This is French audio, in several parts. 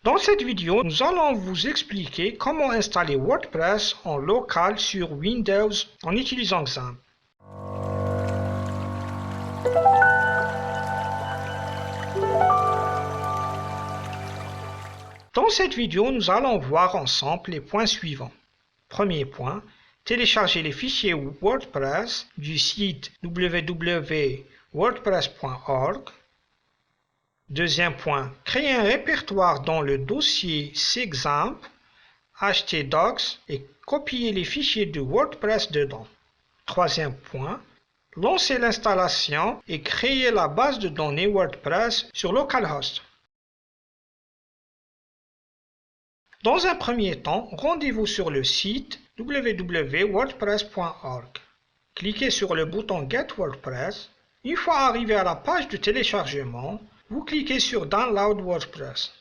Dans cette vidéo, nous allons vous expliquer comment installer WordPress en local sur Windows en utilisant XAMPP. Dans cette vidéo, nous allons voir ensemble les points suivants. Premier point, télécharger les fichiers WordPress du site www.wordpress.org. Deuxième point, créer un répertoire dans le dossier cxampp, htdocs et copier les fichiers de WordPress dedans. Troisième point, lancer l'installation et créer la base de données WordPress sur localhost. Dans un premier temps, rendez-vous sur le site www.wordpress.org. Cliquez sur le bouton Get WordPress. Une fois arrivé à la page de téléchargement, vous cliquez sur Download WordPress.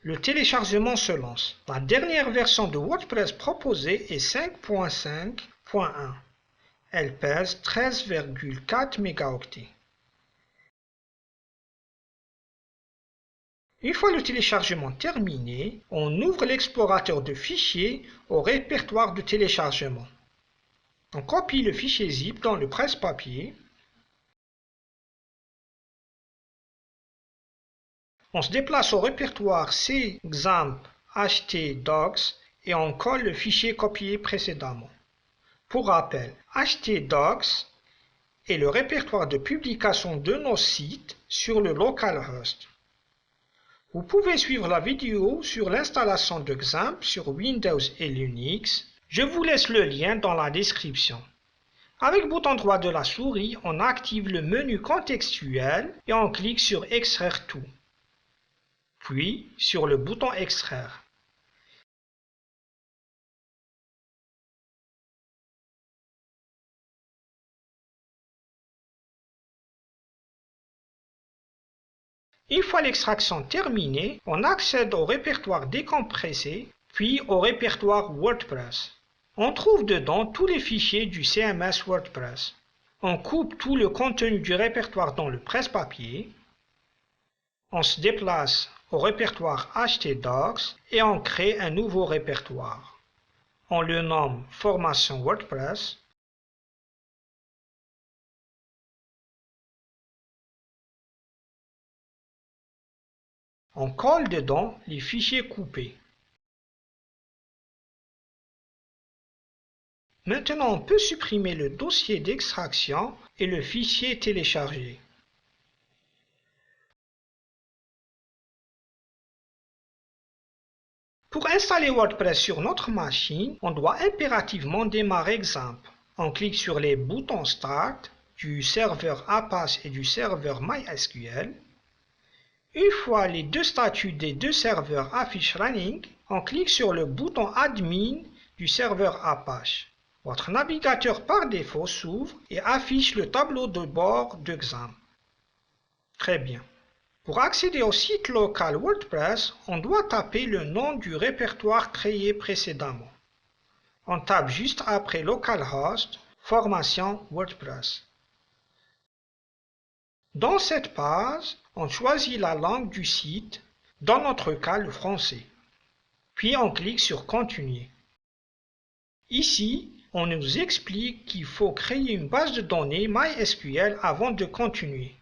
Le téléchargement se lance. La dernière version de WordPress proposée est 5.5.1. Elle pèse 13,4 mégaoctets. Une fois le téléchargement terminé, on ouvre l'explorateur de fichiers au répertoire de téléchargement. On copie le fichier zip dans le presse-papier. On se déplace au répertoire cxampp htdocs et on colle le fichier copié précédemment. Pour rappel, htdocs est le répertoire de publication de nos sites sur le localhost. Vous pouvez suivre la vidéo sur l'installation de XAMPP sur Windows et Linux. Je vous laisse le lien dans la description. Avec le bouton droit de la souris, on active le menu contextuel et on clique sur Extraire tout. Puis sur le bouton Extraire. Une fois l'extraction terminée, on accède au répertoire décompressé, puis au répertoire WordPress. On trouve dedans tous les fichiers du CMS WordPress. On coupe tout le contenu du répertoire dans le presse-papier. On se déplace au répertoire htdocs et on crée un nouveau répertoire. On le nomme Formation WordPress. On colle dedans les fichiers coupés. Maintenant, on peut supprimer le dossier d'extraction et le fichier téléchargé. Pour installer WordPress sur notre machine, on doit impérativement démarrer XAMPP. On clique sur les boutons Start du serveur Apache et du serveur MySQL. Une fois les deux statuts des deux serveurs affichent Running, on clique sur le bouton Admin du serveur Apache. Votre navigateur par défaut s'ouvre et affiche le tableau de bord de XAMPP. Très bien. Pour accéder au site local WordPress, on doit taper le nom du répertoire créé précédemment. On tape juste après localhost, formation WordPress. Dans cette page, on choisit la langue du site, dans notre cas le français. Puis on clique sur Continuer. Ici, on nous explique qu'il faut créer une base de données MySQL avant de continuer.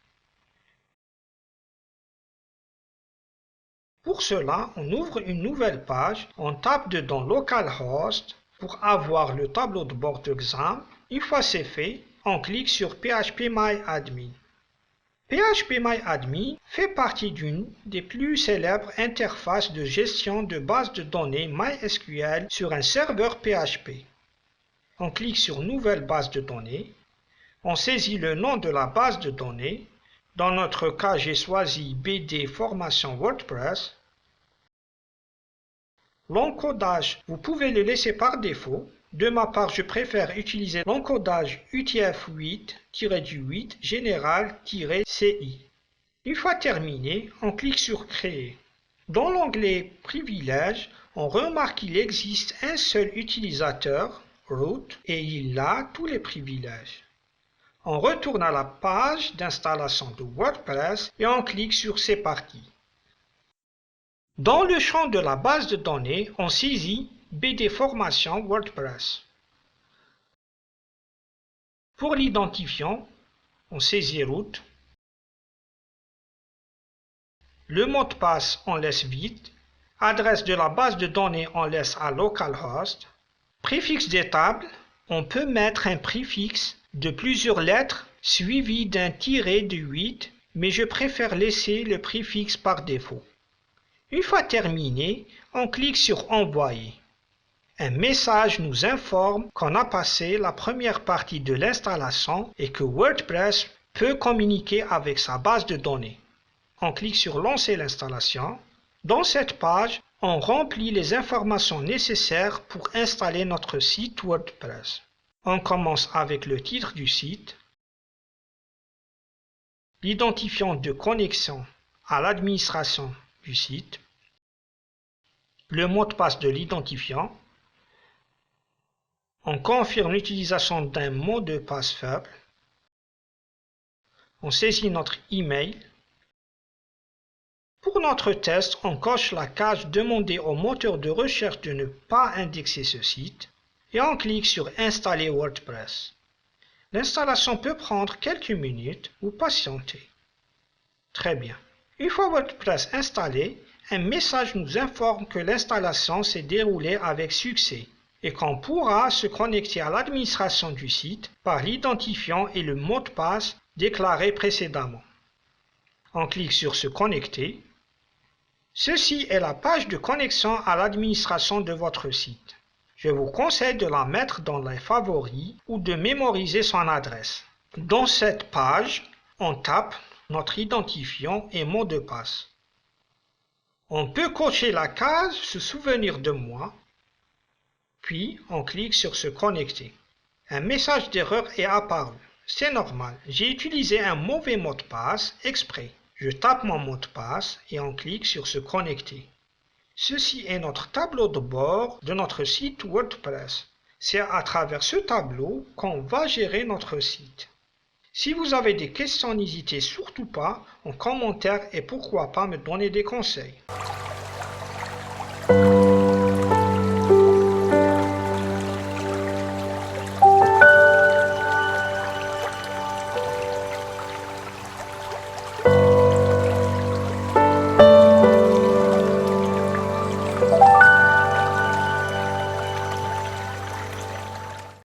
Pour cela, on ouvre une nouvelle page, on tape dedans localhost pour avoir le tableau de bord de XAMPP. Une fois c'est fait, on clique sur phpMyAdmin. phpMyAdmin fait partie d'une des plus célèbres interfaces de gestion de bases de données MySQL sur un serveur PHP. On clique sur Nouvelle base de données. On saisit le nom de la base de données. Dans notre cas, j'ai choisi BD Formation WordPress. L'encodage, vous pouvez le laisser par défaut. De ma part, je préfère utiliser l'encodage UTF-8-8 général-CI. Une fois terminé, on clique sur Créer. Dans l'onglet Privilèges, on remarque qu'il existe un seul utilisateur, root, et il a tous les privilèges. On retourne à la page d'installation de WordPress et on clique sur C'est parti. Dans le champ de la base de données, on saisit BD Formation WordPress. Pour l'identifiant, on saisit root. Le mot de passe, on laisse vide. Adresse de la base de données, on laisse à localhost. Préfixe des tables, on peut mettre un préfixe de plusieurs lettres suivi d'un tiret de 8, mais je préfère laisser le préfixe par défaut. Une fois terminé, on clique sur Envoyer. Un message nous informe qu'on a passé la première partie de l'installation et que WordPress peut communiquer avec sa base de données. On clique sur Lancer l'installation. Dans cette page, on remplit les informations nécessaires pour installer notre site WordPress. On commence avec le titre du site, l'identifiant de connexion à l'administration du site, le mot de passe de l'identifiant. On confirme l'utilisation d'un mot de passe faible. On saisit notre email. Pour notre test, on coche la case Demander au moteur de recherche de ne pas indexer ce site et on clique sur Installer WordPress. L'installation peut prendre quelques minutes ou patienter. Très bien. Une fois WordPress installé, un message nous informe que l'installation s'est déroulée avec succès et qu'on pourra se connecter à l'administration du site par l'identifiant et le mot de passe déclaré précédemment. On clique sur Se connecter. Ceci est la page de connexion à l'administration de votre site. Je vous conseille de la mettre dans les favoris ou de mémoriser son adresse. Dans cette page, on tape notre identifiant et mot de passe. On peut cocher la case Se souvenir de moi, puis on clique sur Se connecter. Un message d'erreur est apparu. C'est normal, j'ai utilisé un mauvais mot de passe exprès. Je tape mon mot de passe et on clique sur Se connecter. Ceci est notre tableau de bord de notre site WordPress. C'est à travers ce tableau qu'on va gérer notre site. Si vous avez des questions, n'hésitez surtout pas en commentaire et pourquoi pas me donner des conseils.